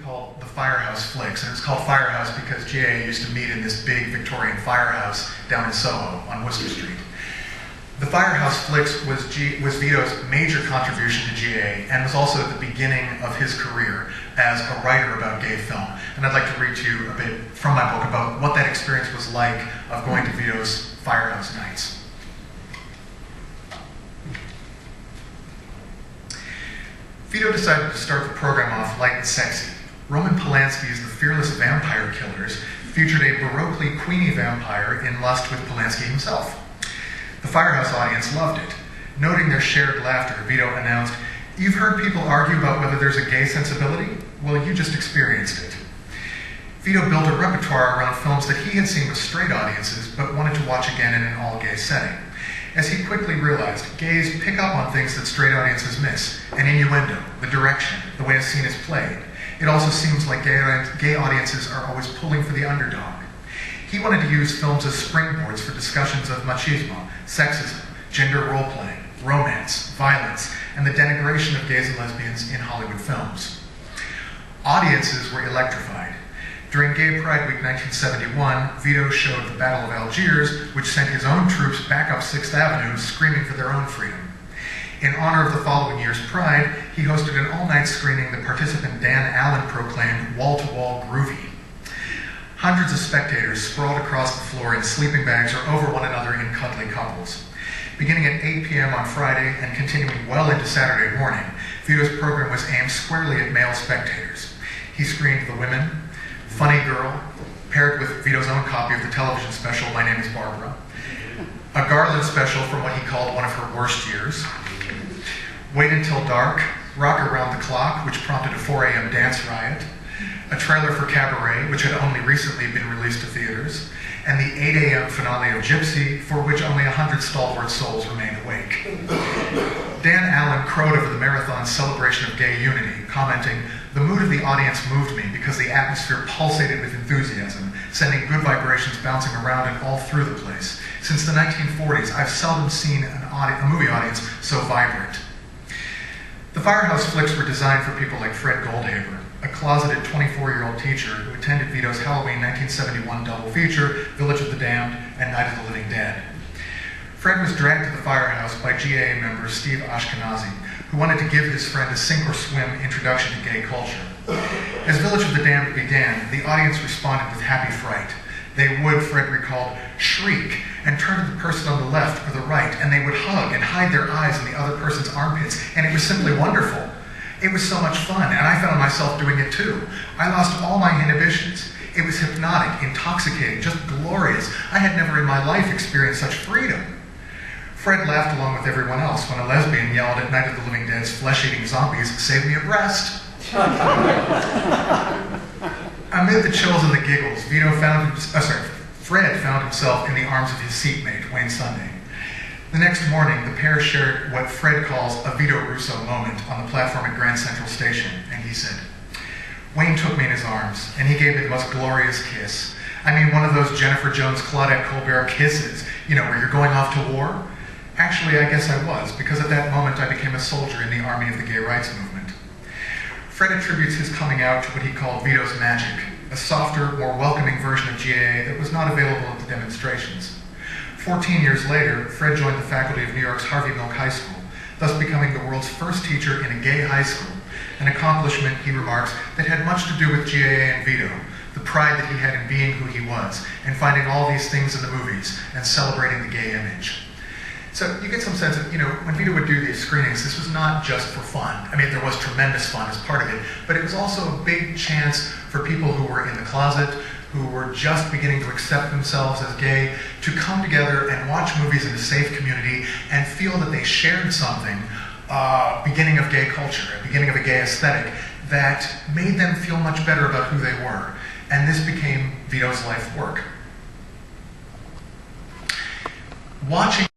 call the Firehouse flicks, and it's called Firehouse because G.A. used to meet in this big Victorian firehouse down in Soho on Worcester Street. The Firehouse flicks was Vito's major contribution to G.A. and was also the beginning of his career as a writer about gay film. And I'd like to read to you a bit from my book about what that experience was like of going to Vito's Firehouse nights. Vito decided to start the program off light and sexy. Roman Polanski's The Fearless Vampire Killers featured a baroquely queenie vampire in lust with Polanski himself. The Firehouse audience loved it. Noting their shared laughter, Vito announced, "You've heard people argue about whether there's a gay sensibility? Well, you just experienced it." Vito built a repertoire around films that he had seen with straight audiences, but wanted to watch again in an all-gay setting. As he quickly realized, gays pick up on things that straight audiences miss: an innuendo, the direction, the way a scene is played. It also seems like gay audiences are always pulling for the underdog. He wanted to use films as springboards for discussions of machismo, sexism, gender role-playing, romance, violence, and the denigration of gays and lesbians in Hollywood films. Audiences were electrified. During Gay Pride Week 1971, Vito showed The Battle of Algiers, which sent his own troops back up 6th Avenue screaming for their own freedom. In honor of the following year's Pride, he hosted an all-night screening that participant Dan Allen proclaimed wall-to-wall groovy. Hundreds of spectators sprawled across the floor in sleeping bags or over one another in cuddly couples. Beginning at 8 p.m. on Friday and continuing well into Saturday morning, Vito's program was aimed squarely at male spectators. He screened The Women, Funny Girl, paired with Vito's own copy of the television special, My Name is Barbara, a Garland special from what he called one of her worst years, Wait Until Dark, Rock Around the Clock, which prompted a 4 a.m. dance riot, a trailer for Cabaret, which had only recently been released to theaters, and the 8 a.m. finale of Gypsy, for which only 100 stalwart souls remained awake. Dan Allen crowed over the marathon's celebration of gay unity, commenting, "The mood of the audience moved me because the atmosphere pulsated with enthusiasm, sending good vibrations bouncing around and all through the place. Since the 1940s, I've seldom seen a movie audience so vibrant." The Firehouse flicks were designed for people like Fred Goldhaber, a closeted 24-year-old teacher who attended Vito's Halloween 1971 double feature, Village of the Damned and Night of the Living Dead. Fred was dragged to the Firehouse by GAA member Steve Ashkenazi, who wanted to give his friend a sink-or-swim introduction to gay culture. As Village of the Damned began, the audience responded with happy fright. They would, Fred recalled, shriek and turn to the person on the left or the right, and they would hug and hide their eyes in the other person's armpits, and it was simply wonderful. It was so much fun, and I found myself doing it too. I lost all my inhibitions. It was hypnotic, intoxicating, just glorious. I had never in my life experienced such freedom. Fred laughed along with everyone else when a lesbian yelled at Night of the Living Dead's flesh-eating zombies, "Save me a breast." Amid the chills and the giggles, Fred found himself in the arms of his seatmate, Wayne Sunday. The next morning, the pair shared what Fred calls a Vito Russo moment on the platform at Grand Central Station, and he said, "Wayne took me in his arms, and he gave me the most glorious kiss. I mean, one of those Jennifer Jones, Claudette Colbert kisses, you know, where you're going off to war. Actually, I guess I was, because at that moment I became a soldier in the army of the gay rights movement." Fred attributes his coming out to what he called Vito's magic, a softer, more welcoming version of GAA that was not available at the demonstrations. 14 years later, Fred joined the faculty of New York's Harvey Milk High School, thus becoming the world's first teacher in a gay high school, an accomplishment, he remarks, that had much to do with GAA and Vito, the pride that he had in being who he was, and finding all these things in the movies, and celebrating the gay image. So you get some sense of, when Vito would do these screenings, this was not just for fun. I mean, there was tremendous fun as part of it, but it was also a big chance for people who were in the closet, who were just beginning to accept themselves as gay, to come together and watch movies in a safe community and feel that they shared something, beginning of gay culture, a beginning of a gay aesthetic, that made them feel much better about who they were. And this became Vito's life work. Watching